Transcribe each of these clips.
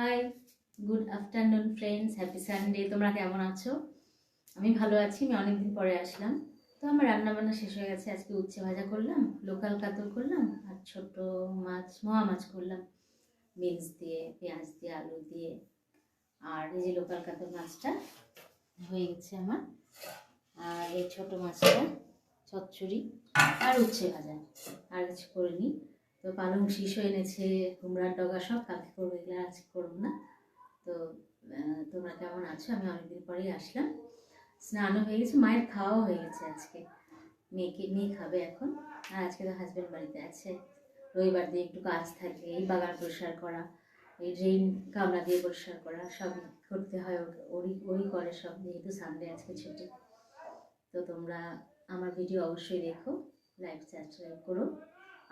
High, good afternoon friends, happy Sunday. তোমরা কেমন আছো? আমি ভালো আছি। আমি অনেকদিন পরে আসলাম। তো আমার রান্না বান্না শেষ হয়ে গেছে। আজকে উচ্ছে ভাজা করলাম, লোকাল কাতল করলাম, আর ছোট মাছ, মোয়া মাছ করলাম বিনস দিয়ে, পেঁয়াজ দিয়ে, আলু দিয়ে। আর এই যে লোকাল কাতল মাছটা হয়ে গেছে আমার। আর এই ছোট মাছটা চচ্চড়ি আর উচ্ছে ভাজা, আর কিছু করিনি। তো পালং শিশও এনেছে, কুমড়ার ডগা, সব কালকে করবো, এগুলো আজকে করবো না। তো তোমরা কেমন আছো? আমি অনেকদিন পরেই আসলাম। স্নানও হয়ে গেছে, মায়ের খাওয়াও হয়ে গেছে আজকে। মেয়ে খাবে এখন। আর আজকে তো হাজব্যান্ড বাড়িতে আছে। রবিবার দিয়ে একটু কাজ থাকে, এই বাগান পরিষ্কার করা, এই ড্রেন কামলা দিয়ে পরিষ্কার করা, সব করতে হয়। ওই করে সব, যেহেতু সানডে আজকে ছুটি। তো তোমরা আমার ভিডিও অবশ্যই দেখো, লাইক সাবস্ক্রাইব করো।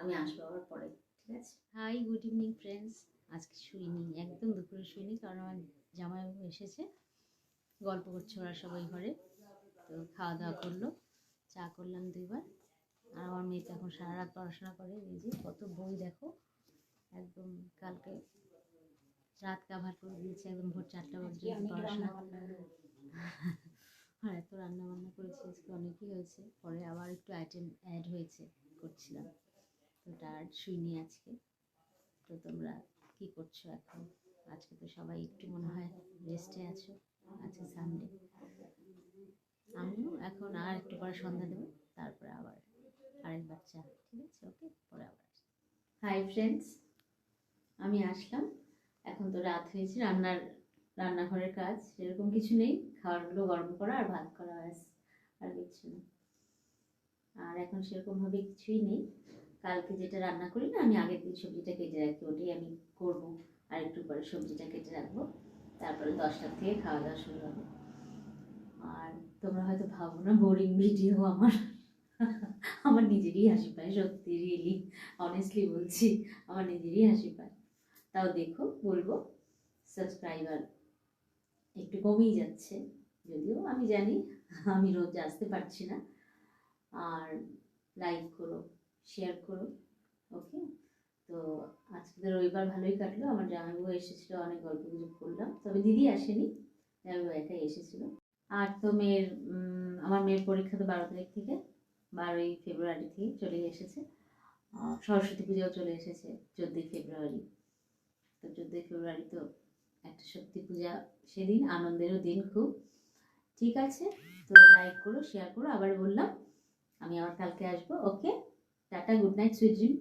আমি আসবো আবার পরে, ঠিক আছে? Hi, good evening friends. আজকে শুইনি, একদম দুপুরে শুইনি, কারণ আমার জামাইবাবু এসেছে, গল্প করছে ওরা সবাই ঘরে। তো খাওয়া দাওয়া করলো, চা করলাম 2বার। আর আমার মেয়ে তো এখন সারা রাত পড়াশোনা করে, এই যে কত বই দেখো, একদম কালকে রাত কাভার করে দিয়েছে, একদম ভোর 4টা পর্যন্ত পড়াশোনা। আর এত রান্না বান্না করেছি আজকে, অনেকই হয়েছে। পরে আবার একটু আইটেম অ্যাড হয়েছে, করছিলাম। তো টায়ার্ড, শুইনি আজকে। তো তোমরা কি করছো এখন? আজকে তো সবাই একটু মনে হয় রেস্টে আছো, আজকে সানডে। আমিও এখন আর একটু পরে সন্ধ্যা দেবো, তারপরে আবার আরেকবার চা, ঠিক আছে? ওকে, পরে আবার। হাই ফ্রেন্ডস, আমি আসলাম। এখন তো রাত হয়েছে, রান্নাঘরের কাজ সেরকম কিছু নেই, খাবারগুলো গরম করা আর ভাত করা, ব্যাস, আর কিছু না। আর এখন সেরকমভাবে কিছুই নেই। কালকে যেটা রান্না করি না, আমি আগের দিন সবজিটা কেটে রাখি, ওটাই আমি করবো। আর একটু পরে সবজিটা কেটে রাখবো, তারপরে 10টার থেকে খাওয়া দাওয়া শুরু হবে। আর তোমরা হয়তো ভাবো না বোরিং ভিডিও আমার। আমার নিজেরই হাসি পায়, সত্যি, রিয়েলি অনেস্টলি বলছি, আমার নিজেরই হাসি পায়। তাও দেখো, বলবো সাবস্ক্রাইবার একটু কমেই যাচ্ছে, যদিও আমি জানি আমি রোজ আসতে পারছি না। আর লাইক করো, শেয়ার করো, ওকে? তো আজকে তো রবিবার ভালোই কাটলো। আমার জামাইবাবু এসেছিলো, অনেক গল্প গুজব করলাম, তবে দিদি আসেনি, জামাইবাবু একাই এসেছিলো। আর তো আমার মেয়ের পরীক্ষা তো 12 তারিখ থেকে, 12ই ফেব্রুয়ারি থেকে চলে এসেছে। সরস্বতী পুজোও চলে এসেছে 14ই ফেব্রুয়ারি। তো 14ই ফেব্রুয়ারি তো একটা সত্যি পূজা, সেদিন আনন্দেরও দিন খুব। ঠিক আছে, তো লাইক করো, শেয়ার করো। আবার বললাম, আমি আবার কালকে আসবো, okay? Tata, good night, sweet dream.